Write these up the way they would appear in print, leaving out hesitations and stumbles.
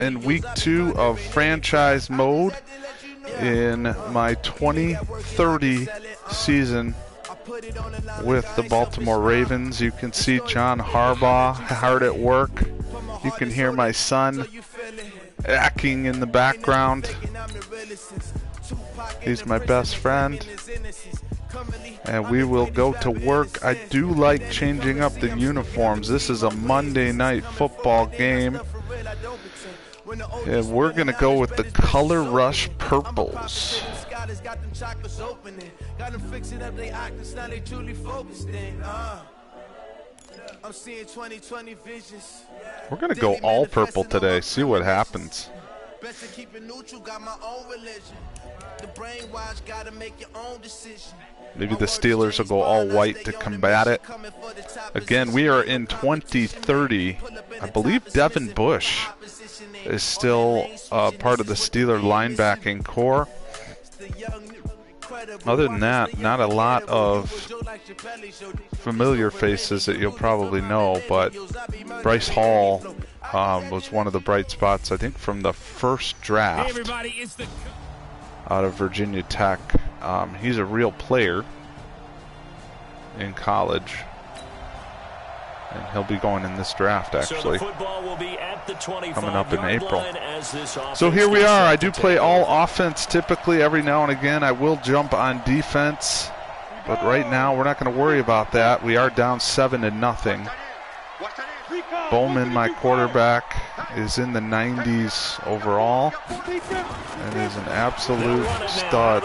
in week 2 of franchise mode in my 2030 season with the Baltimore Ravens. You can see John Harbaugh hard at work. You can hear my son acting in the background. He's my best friend. And we will go to work. I do like changing up the uniforms. This is a Monday night football game. And we're going to go with the Color Rush Purples. We're going to go all purple today. See what happens. Maybe the Steelers will go all white to combat it. Again, we are in 2030. I believe Devin Bush is still part of the Steeler linebacking core. Other than that, not a lot of familiar faces that you'll probably know, but Bryce Hall was one of the bright spots, I think, from the first draft out of Virginia Tech. He's a real player in college, and he'll be going in this draft, actually, coming up in April. So here we are. I do play all offense typically. Every now and again I will jump on defense, but right now we're not going to worry about that. We are down 7-0. Bowman, my quarterback, is in the 90s overall and is an absolute stud.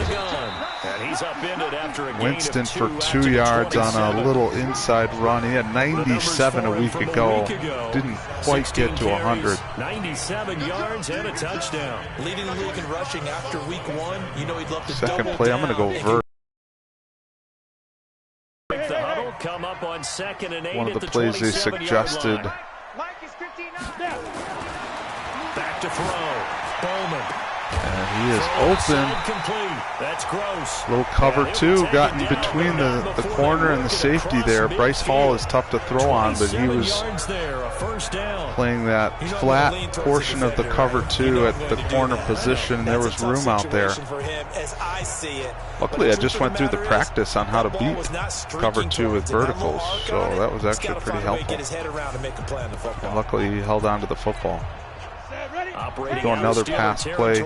Winston for 2 yards on a little inside run. He had 97 a week ago. Didn't quite get to 100. 97 yards and a touchdown. Leading the league in rushing after week 1. You know he'd love to second play, I'm going to go vert. Come up on 2nd and 8 one of the plays they suggested. Back to throw. Bowman. And he is open. That's gross. Little cover 2, got in between the corner and the safety there. Bryce Hall is tough to throw on, but he was playing that flat portion of the cover 2 at the corner position, and there was room out there. Luckily, I just went through the practice on how to beat cover 2 with verticals, so that was actually pretty helpful. And luckily, he held on to the football. Go another pass play.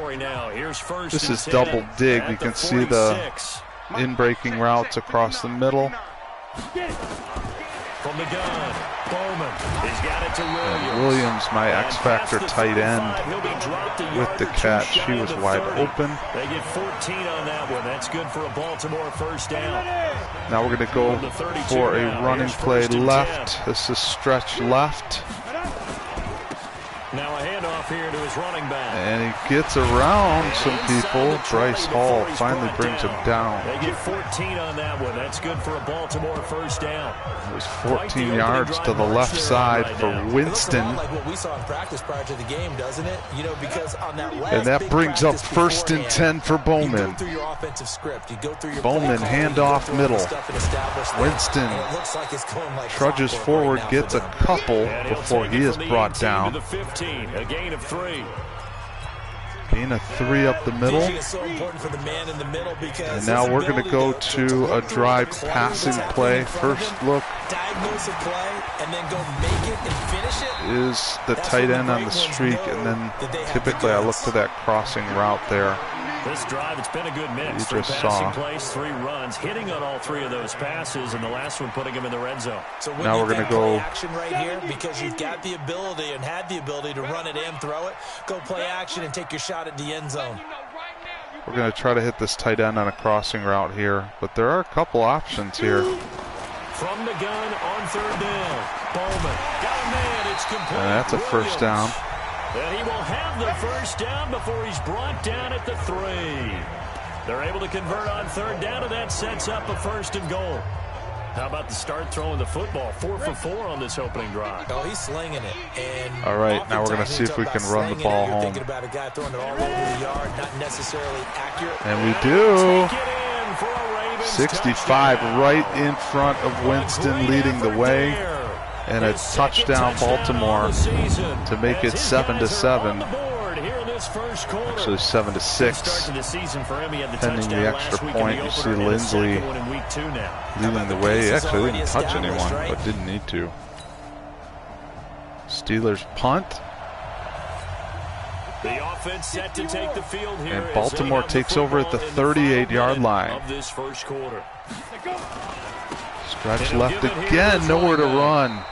This is double dig. You can see the in-breaking routes across the middle. From the gun, Bowman. He's got it to Williams. Williams, my X-Factor tight end, with the catch. He was wide open. They get 14 on that one. That's good for a Baltimore first down. Now we're going to go for a running play left. This is stretch left. Now a handoff here to his running back. And he gets around some people. Bryce Hall finally brings him down. They get 14 on that one. That's good for a Baltimore first down. It was 14 yards to the left side for Winston. Like what we saw in practice prior to the game, doesn't it? You know, because on that last and that brings up 1st and 10 for Bowman. You go through your offensive script. You go through your Bowman, handoff middle. Winston trudges forward, gets a couple before he is brought down. A gain of 3. Gain of 3 up the middle. And now we're going to go to a drive passing play. First look is the tight end on the streak, and then typically I look to that crossing route there. This drive, it's been a good mix. You just saw. Plays, 3 runs, hitting on all 3 of those passes, and the last one putting him in the red zone. So now we're going to go action right here, because you've got the ability and had the ability to run it and throw it. Go play action and take your shot at the end zone. We're going to try to hit this tight end on a crossing route here, but there are a couple options here. From the gun on 3rd down, Bowman got a man. It's complete. And that's a first down. And he will have the first down before he's brought down at the 3. They're able to convert on 3rd down, and that sets up a 1st and goal. How about the start throwing the football? 4 for 4 on this opening drive. Oh, he's slinging it. And all right, now we're going to see if we can run the ball home. Thinking about a guy throwing it all over the yard, not necessarily accurate. And we do. 65 right in front of Winston, leading the way. and a touchdown Baltimore to make it 7-7. Actually 7-6. Pending the extra point, you see Lindsley leading the way. He actually didn't touch anyone, but didn't need to. Steelers punt. The offense set to take the field here. And Baltimore takes over at the 38-yard line. Of this first quarter. Stretch left again, nowhere to run.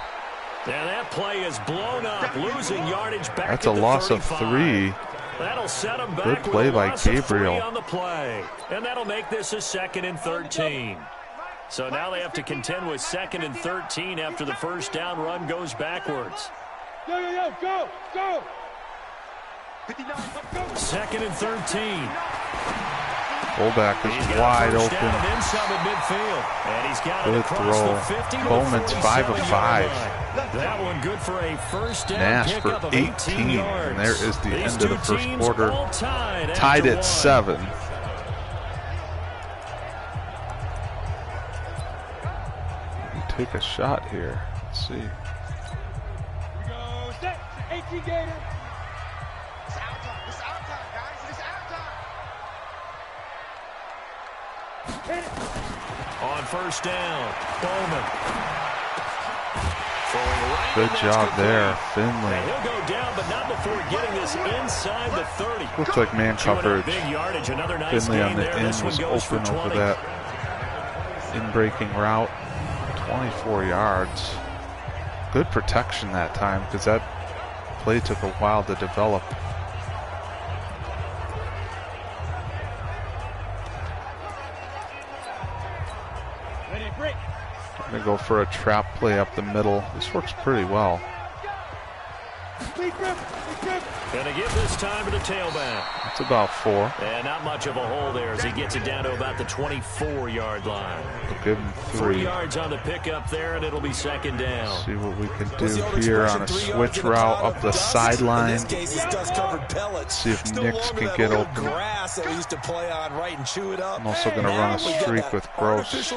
And that play is blown up, losing yardage back. That's a loss of 3. That'll set him back. Good play by Gabriel on the play. And that'll make this a 2nd and 13. So now they have to contend with 2nd and 13 after the first down run goes backwards. Go! 2nd and 13. Fullback is wide open. Good throw. Bowman's 5 of 5. That one good for a first down. Nash for 18. And there is the end of the first quarter. Tied at 7. Take a shot here. Let's see. Here we go. Set. 18 Gator. It's our time. It's our time, guys. It's our time. On first down, Bowman. Good job there, Finley. He'll go down, but not before getting this inside the 30. Looks like man coverage. Nice Finley on the end was open 20. over that in-breaking route. 24 yards. Good protection that time because that play took a while to develop. I'm going to go for a trap play up the middle. This works pretty well. Gonna give this time to the tailback. It's about 4. And not much of a hole there as he gets it down to about the 24-yard line. We'll give him 3 yards on the pickup there, and it'll be 2nd down. See what we can do here on a switch route up the sideline. See if Nix can get open. I'm also going to run a streak with Gross.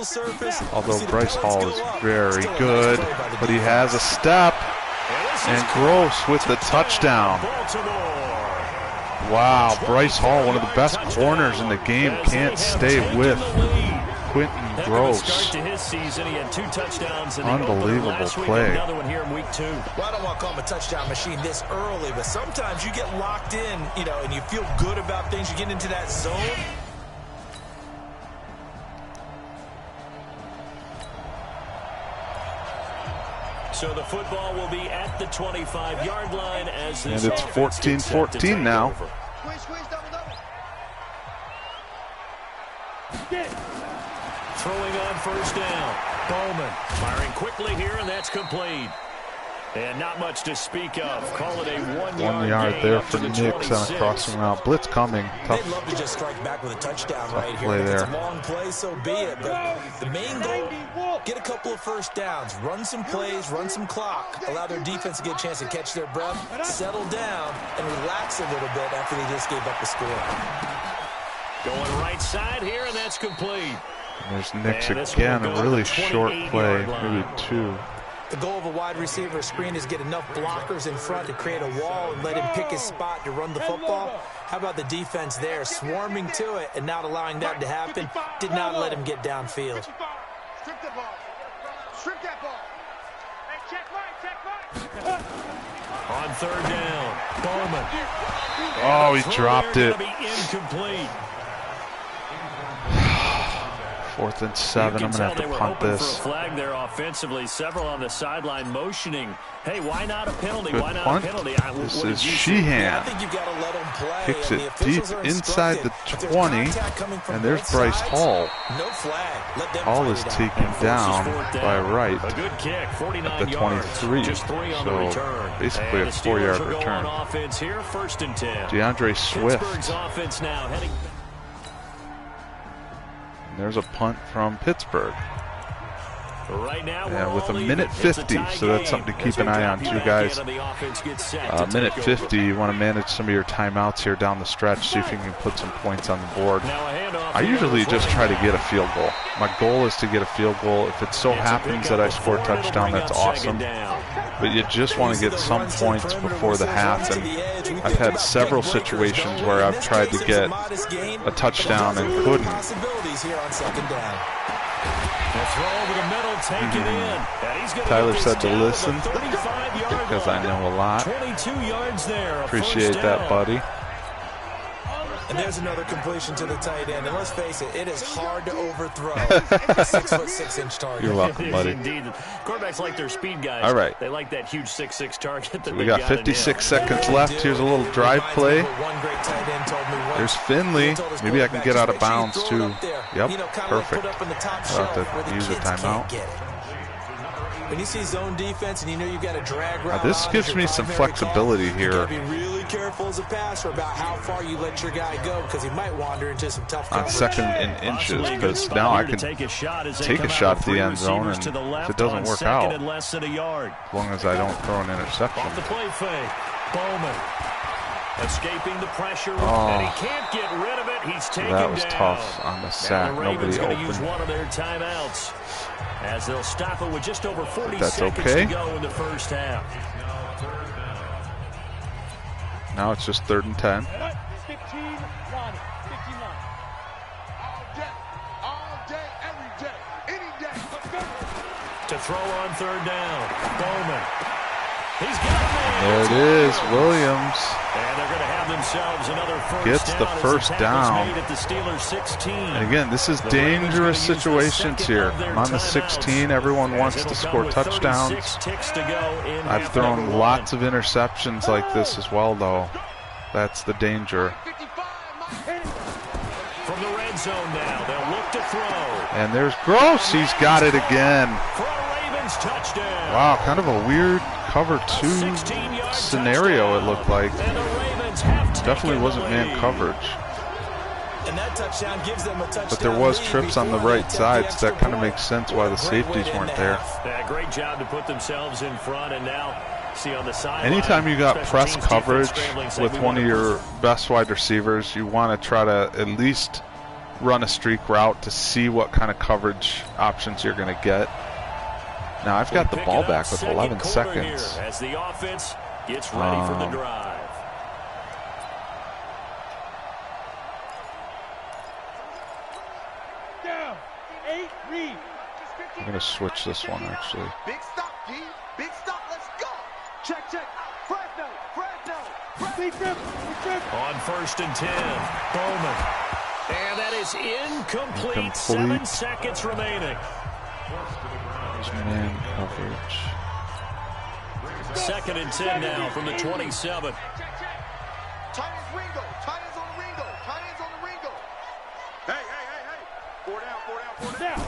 Although Bryce Hall is very good, but he has a step. And Gross with the touchdown. Wow, Bryce Hall, one of the best corners in the game, can't stay with Quentin Gross. Unbelievable play. Another one here in week 2. Well, I don't want to call him a touchdown machine this early, but sometimes you get locked in, and you feel good about things. You get into that zone. So the football will be at the 25-yard line as this. And it's 14-14 now. Throwing on first down. Bowman firing quickly here, and that's complete. And not much to speak of. Call it a 1 yard there for Nix on a crossing route. Blitz coming. Tough. They'd love to just strike back with a touchdown right here. Play there. It's a long play, so be it. But the main goal, get a couple of first downs, run some plays, run some clock, allow their defense to get a chance to catch their breath, settle down, and relax a little bit after they just gave up the score. Going right side here, and that's complete. And there's Nix again, a really short play, maybe 2. The goal of a wide receiver screen is get enough blockers in front to create a wall and let him pick his spot to run the football. How about the defense there, swarming to it and not allowing that to happen? Did not let him get downfield. Strip that ball. Strip that ball. Hey, check right. On third down, Bowman. Oh, he dropped it. Incomplete. 4th and 7. I'm going to have to punt this. For a flag there offensively. Several on the sideline motioning. Hey, why not a penalty? Good why not punt. a penalty? This is Sheehan. Kicks it deep inside the 20. And there's Bryce Hall. Hall is taken down by Wright at the 23. So basically a 4-yard return. DeAndre Swift. And there's a punt from Pittsburgh. And with a minute 50, so that's something to keep an eye on too, guys. Minute 50, you want to manage some of your timeouts here down the stretch, see if you can put some points on the board. I usually just try to get a field goal. My goal is to get a field goal. If it so happens that I score a touchdown, that's awesome. but you just want to get some points before the half. And I've had several situations where I've tried to get a touchdown and couldn't. Tyler said to listen because I know a lot. Appreciate that, buddy. And there's another completion to the tight end. And let's face it, it is hard to overthrow a 6'6" target. You're welcome, buddy. Indeed. Quarterbacks like their speed guys. All right. They like that huge 6'6" target. So we got 56 seconds left. Here's a little drive play. There's Finley. Maybe I can get out of bounds too. Yep, perfect. I'll have to use a timeout. When you see zone defense and you know you've got a drag route, this gives me some flexibility here. Be really careful as a passer about how far you let your guy go, because he might wander into some tough on coverage. 2nd and inches, because now I can take a shot at the end zone, and if it doesn't work out, as long as I don't throw an interception. Off the play fake, Bowman escaping the pressure, and he can't get rid of it. He's taken that was down. Tough on the sack. Nobody open. Use one of their timeouts, as they'll stop it with just over 40 that's seconds okay. to go in the first half. Now it's just 3rd and 10. 15 line, 15 line. All day, every day, any day. Let's go. To throw on 3rd down, Bowman. He's got it. There it is, Williams. And they're going to have themselves another first Gets down the first down. Made at the Steelers 16. And again, this is dangerous situations here. I'm on the 16. Everyone wants to score touchdowns. I've thrown lots of interceptions like this as well, though. That's the danger. From the red zone now, they'll look to throw. And there's Gross. He's got it again. For a Ravens touchdown. Wow, kind of a weird cover 2 scenario it looked like. Definitely wasn't man coverage. And that touchdown gives them a touchdown. But there was trips on the right side, so that kind of makes sense why the safeties weren't there. Yeah, great job to put themselves in front, and now see on the side. Anytime you got press coverage with one of your best wide receivers, you want to try to at least run a streak route to see what kind of coverage options you're going to get. Now I've got the ball back with 11 seconds. As the offense gets ready for the drive. Down. 8, read. I'm going to switch this one, actually. Big stop, D. Big stop. Let's go. Check. Fresno. On 1st and 10, Bowman. And that is incomplete. 7 seconds remaining. Man coverage. 2nd and 10 now from the 27. Tight ends Ringo. Tight ends on the Ringo. Hey. 4 down.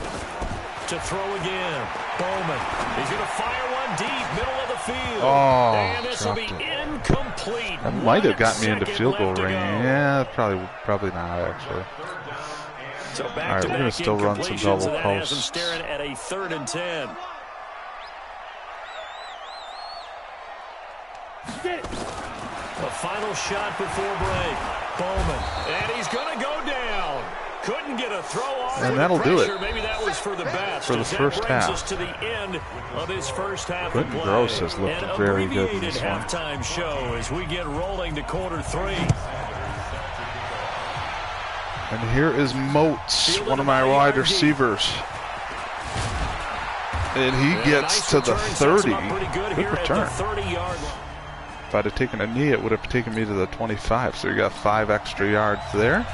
To throw again, Bowman. He's going to fire one deep, middle of the field. Oh, and this will be incomplete. That might have got me into field goal range. Yeah, probably not, actually. So all right, we're going to still run some double posts. Staring at a 3rd and 10. The final shot before break. Bowman, and he's going to go down. Couldn't get a throw off. And that'll do it. Maybe that was for the best. For the first half. Us to the end of his first half. Quentin Gross has looked very good in this one. Halftime show as we get rolling to quarter 3. And here is Moats, one of my wide receivers. And he gets to the 30. Good return. If I'd have taken a knee, it would have taken me to the 25. So you got 5 extra yards there.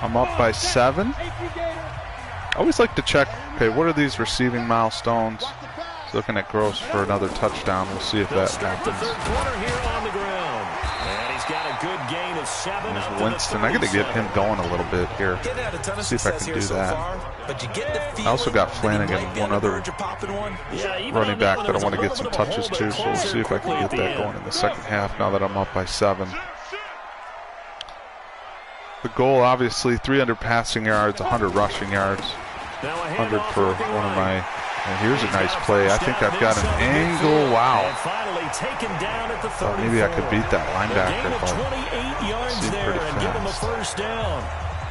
I'm up by 7. I always like to check, okay, what are these receiving milestones? Looking at Gross for another touchdown. We'll see if that happens. There's Winston. I got to get him going a little bit here. See if I can do that. I also got Flanagan, one other running back that I want to get some touches to, so we'll see if I can get that going in the second half now that I'm up by 7. The goal, obviously, 300 passing yards, 100 rushing yards, 100 for one of my... And here's a nice play. I think I've got an angle. Wow. Thought maybe I could beat that linebacker, but seemed pretty fast.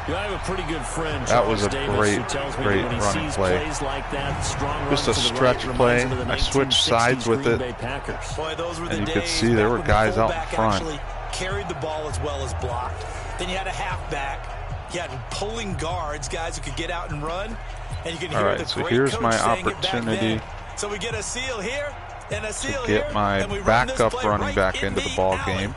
I have a pretty good friend, That was a Davis, great, who tells me great that when he running sees play. plays like that, strong Just runs a to the stretch right, play. reminds him of the I switched sides 1960s with Green it. Bay Packers. Boy, those were the And you could days see there back were when guys the out in fullback front. actually carried the ball as well as blocked. Then you had a halfback. You had pulling guards, guys who could get out and run. And you can hear Alright, the so great here's coach my saying it back opportunity then. So we get a seal here and a seal to here. get my and we run this backup play running right back in into the the ball alley. game.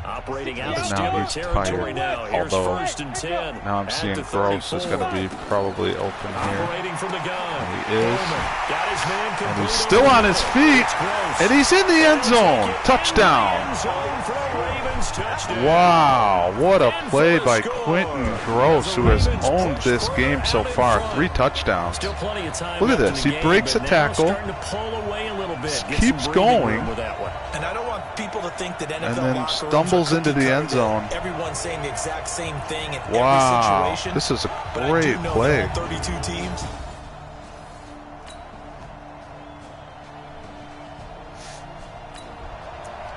Operating out of But now Steeler he's territory tired. now. Here's Although, 1st and 10. Now I'm at seeing the Gross is 34. going to be probably open here. Operating from the gun. And he is. Bowman got his man And complete he's still over on the his middle. feet. It's Gross. And he's in the end zone. End Touchdown. zone for a Ravens touchdown. Wow, what a And play for the by score. Quentin Gross, who has Ravens owned push this for game so out in far. front. 3 touchdowns. Still plenty of time Look at left in this. the He game, breaks but a now tackle. starting to pull away a little bit. Get Keeps some breathing going. room with that one. And I don't want people to think that NFL And then locker rooms stumbles are into the cookie end cutter, zone. that everyone's saying the exact same thing in Wow, every situation. this is a But I do great know play. that all 32 teams.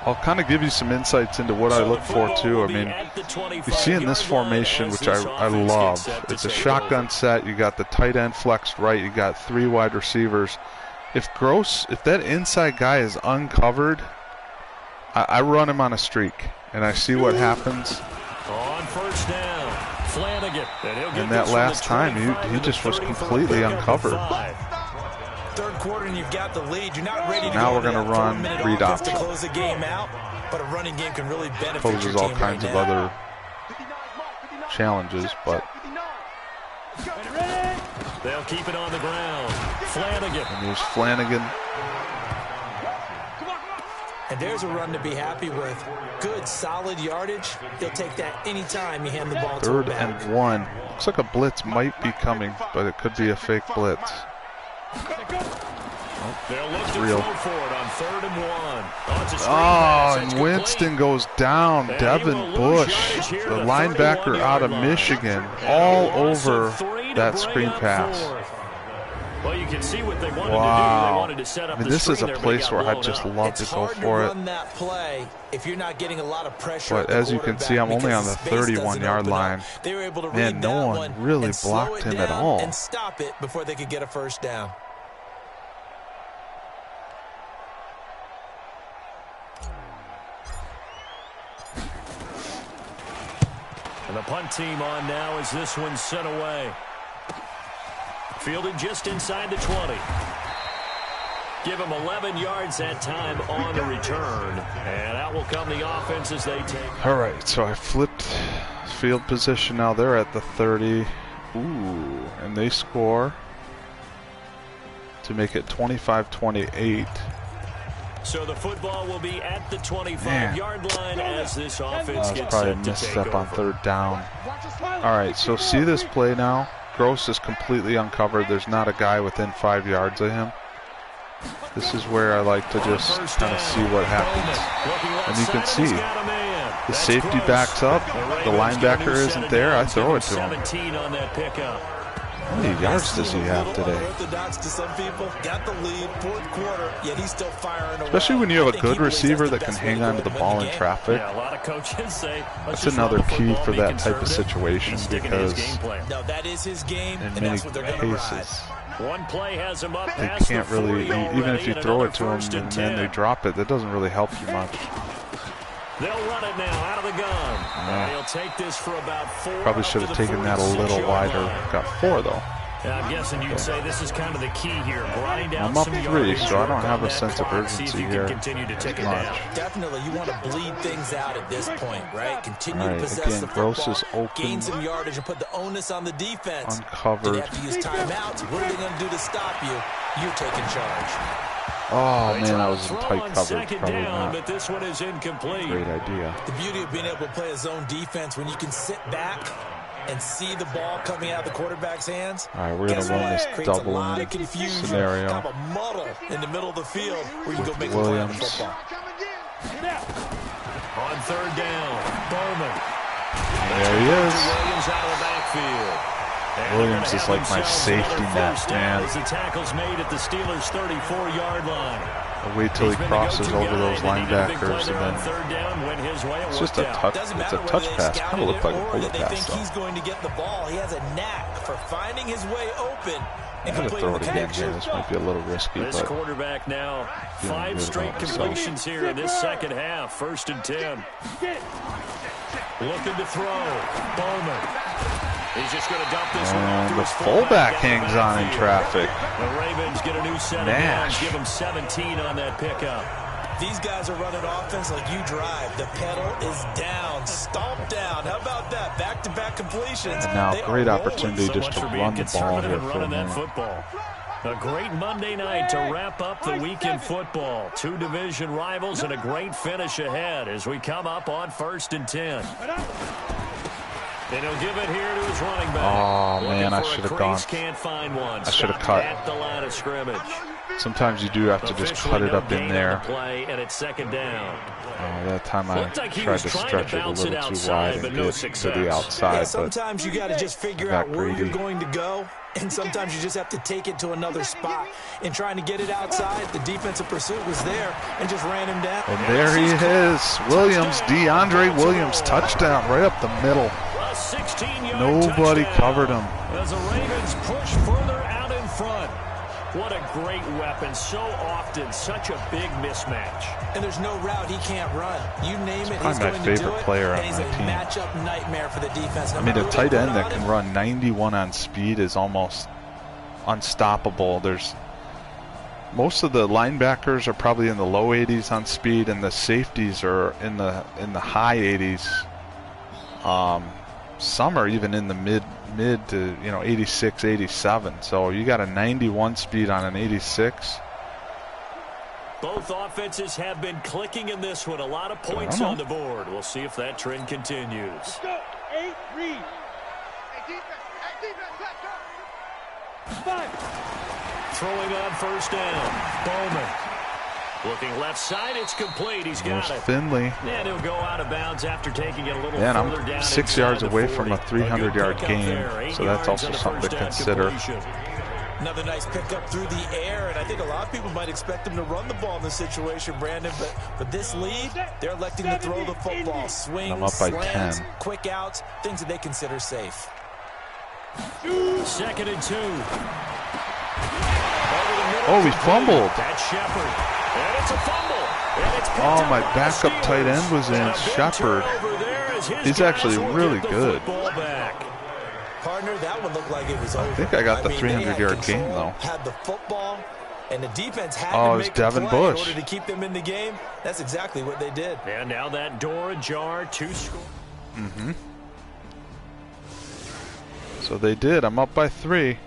I'll kind of give you some insights into what I look for too. I mean, you see in this formation, which I love, it's a shotgun set. You got the tight end flexed right. You got 3 wide receivers. If that inside guy is uncovered, I run him on a streak, and I see what happens. On 1st down, Flanagan. And that last time, he just was completely uncovered. 3rd quarter and you've got the lead. You're not ready to Now go we're to gonna that run 4-minute read offense to option. close the game out, but a running game can really benefit your Poses team all kinds right of now. other challenges, but They'll keep it on the ground. Flanagan. and there's Flanagan. And there's a run to be happy with. Good, solid yardage. He'll take that anytime you hand the ball to him 3rd back. and 1. Looks like a blitz might be coming, but it could be a fake blitz. They'll look It's to real. throw for it on 3rd and 1. Oh, it's a screen Oh, pass. and It's complete. Winston goes down. And he will Devin lose Bush, yardage here the at the linebacker 31-yard out of line. Michigan, And all a loss of over 3 to that bring screen up pass. 4th. Well, you can see what they wanted to do. They Wow. wanted to set up I mean, the this is a screen there, but place it got where I'd blown just up. love It's to go hard to for it. run that play if you're not getting a lot of pressure. But at the as you can see, I'm only quarterback on the because space doesn't 31-yard open up. line. They were able to Man, read no that one one really and slow blocked it him at down all. and stop it before they could get a 1st down. And the punt team on now as this one's sent away. Fielded just inside the 20. Give him 11 yards that time on the return. And out will come the offense as they take. All right, so I flipped field position now. They're at the 30. Ooh, and they score to make it 25-28. So the football will be at the 25-yard line as this offense That was gets probably a set to take misstep on over. 3rd down. All right, so see this play now? Gross is completely uncovered. There's not a guy within 5 yards of him. This is where I like to just kind of see what happens. And you can see the safety backs up. The linebacker isn't there. I throw it to him. 17 on that pickup. How many yards does he have today? Orthodox to some people, got the lead, 4th quarter, yet he's still firing away. Especially when you have I a think good he believes receiver that's that the can best way hang to onto go the and ball win in the game. traffic. Yeah, a lot of coaches say That's another key for that type of situation because No, that is his game, in and many that's what they're going to ride. cases one play has him up they past can't the really, 40 even if already, you and throw another it to them 1st and and then 10. they drop it, that doesn't really help you much. They'll run it now out of the gun. And he'll take this for about 4. Probably should have taken that a little 46-yard wider. line. Got 4 though. Yeah, I'm guessing you'd say this is kind of the key here. Grind out I'm up some 3, yardage, so I don't work have on a that sense of clock, see if urgency you can here. continue to take it Much. down. Definitely, you want to bleed things out at this point, right? Continue All to right, possess again, the Gross football, is open. gain some yardage, and put the onus on the defense. Do Uncovered. they have to use timeouts? What are they going to do to stop you? You're taking charge. Oh They man, try that to was in throw tight on coverage. 2nd Probably down, not. but this one is incomplete. Great idea. The beauty of being able to play a zone defense when you can sit back and see the ball coming out of the quarterback's hands. All right, we're going Guess to run what? this Creates a double lot in of confusion, scenario. kind of a muddle in the middle of the field where you can go make a play on the Williams. football. On 3rd down, Bowman. There he is. Williams out of the backfield. And Williams they're is gonna like have my themselves safety another net, 1st down man. as the tackle's made at the Steelers' 34-yard line. wait till he crosses over those linebackers, and then it's just a touch. It's a touch pass. Kind of looked like a bullet pass, though. He's going to get the ball. He has a knack for finding his way open. I'm going to throw it again here. This might be a little risky, this but quarterback now 5 straight completions here in this second half. 1st and 10. Looking to throw. Bowman. He's just going to dump this one off to the his fullback hangs on in traffic. The Ravens get a new set of downs. Give him 17 on that pickup. These guys are running offense like you drive. The pedal is down, stomped down. How about that? Back-to-back completions. And now great opportunity just to run the ball here for a minute. A great Monday night to wrap up the week in football. 2 division rivals and a great finish ahead as we come up on 1st and 10. And he'll give it here to his running back. Oh, man, I should have gone. Can't find one. I should have cut. At the line of scrimmage. Sometimes you do have to just cut it up in there. Play, and it's 2nd down. That time I tried to stretch it a little too wide and get to the outside. Yeah, sometimes you got to just figure out where you're going to go, and sometimes you just have to take it to another spot. In trying to get it outside, the defensive pursuit was there and just ran him down. And there he is, Williams, DeAndre Williams, touchdown right up the middle. Nobody covered him. As the Ravens push further out in front. What a great weapon. So often, such a big mismatch. And there's no route he can't run. You name it, he's going to do it. Player on he's my a team. matchup nightmare for the defense. I mean, a tight end that can run 91 on speed is almost unstoppable. Most of the linebackers are probably in the low 80s on speed, and the safeties are in the high 80s. Some are even in the mid to 86, 87. So you got a 91 speed on an 86. Both offenses have been clicking in this one. A lot of points on the board. We'll see if that trend continues. Let's go. 8 read. Hey, defense, let's go. 5. Throwing on 1st down. Bowman. Looking left side, it's complete. He's got it. Finley. And he'll go out of bounds after taking it a little Man, further I'm down 6 yards away from a 300-yard game, so that's also something to consider. Another nice pickup through the air, and I think a lot of people might expect him to run the ball in this situation, Brandon, but this lead, they're electing to throw the football. Swings, I'm up by slants, 10. Quick outs, things that they consider safe. 2nd and 2. Oh, he fumbled. That's Shepard. And it's a fumble. And it's oh, my backup tight end was in Shepard. He's actually really good. Partner, that one looked like it was over. I think I got the 300-yard gain, though. Had the football, and the defense had to make make Devin a play Bush. in order to keep them in the game. That's exactly what they did. And now that door ajar, 2 score. So they did. I'm up by 3.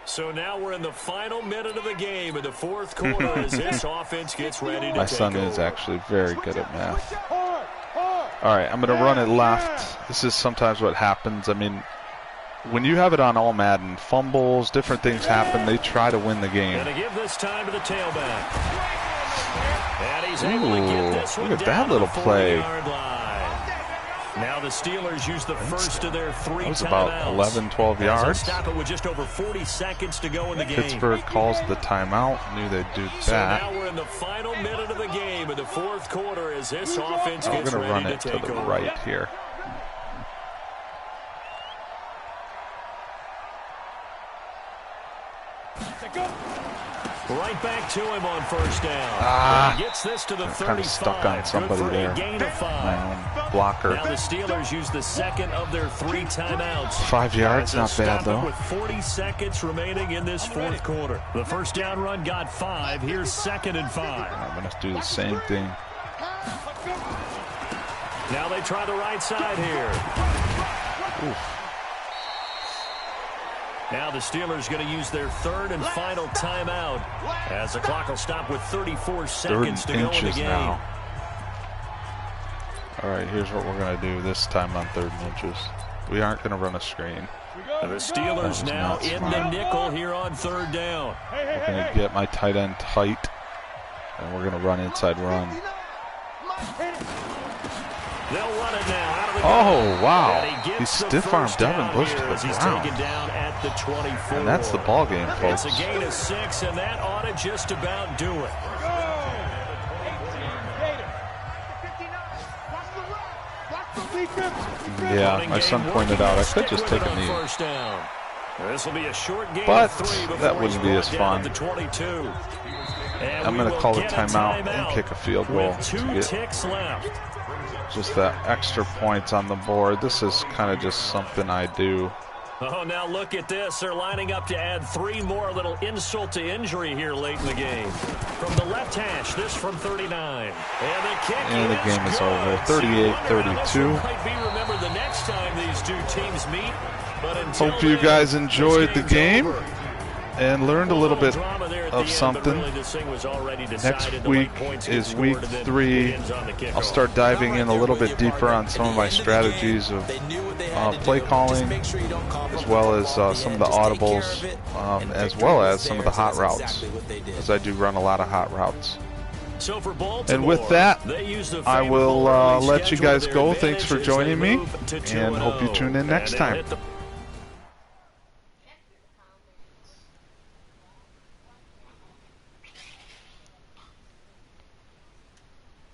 So now we're in the final minute of the game in the 4th quarter as this offense gets ready to take over. My son is actually very good at math. All right, I'm going to run it left. This is sometimes what happens. I mean, when you have it on all Madden, fumbles, different things happen. They try to win the game. Going to give this time to the tailback. And he's Ooh, able to get this one look at down that little to the play. 40-yard line. Now the Steelers use the first of their 3 timeouts. That was about 11, 12 yards. Stop it with just over 40 seconds to go in the game. Pittsburgh calls the timeout. Knew they'd do that. So now we're in the final minute of the game in the 4th quarter as this offense gets We're going to run ready it to to take the over. right here. Right back to him on 1st down. He gets this to the 35. Kind of stuck on somebody there. Gain of 5. My own blocker. Now the Steelers use the 2nd of their 3 timeouts. 5 yards, not bad though. With 40 seconds remaining in this 4th quarter. The first down run got 5. Here's 2nd and 5. I'm going to do the same thing. Now they try the right side here. Oof. Now the Steelers going to use their 3rd and final timeout as the clock will stop with 34 seconds to go in the game. Now. All right, here's what we're going to do this time on 3rd and inches. We aren't going to run a screen. The Steelers now in the nickel here on 3rd down. We're going to get my tight end tight, and we're going to run inside run. They'll run it now out of the Oh, wow. he He stiff-armed Devin Bush to the he's ground. taken down at at the 24. And that's the ball game, folks. It's a gain of 6, and that ought to just about do it. Yeah, my son pointed out I could just take a knee. This will be a short game, but 3 that wouldn't be as fun. The 22. I'm going to call a timeout and kick a field goal with to 2 get ticks left. just that extra points on the board. This is kind of just something I do. Oh, now look at this. They're lining up to add 3 more, a little insult to injury here late in the game. From the left hash, this from 39. And the game is over. 38-32. Might be remembered the next time these two teams meet. Hope you guys enjoyed the game and learned a little bit of something. Next week is week 3. I'll start diving in a little bit deeper on some of my strategies of play calling, as well as some of the audibles, as well as some of the hot routes, as I do run a lot of hot routes. And with that, I will let you guys go. Thanks for joining me, and hope you tune in next time.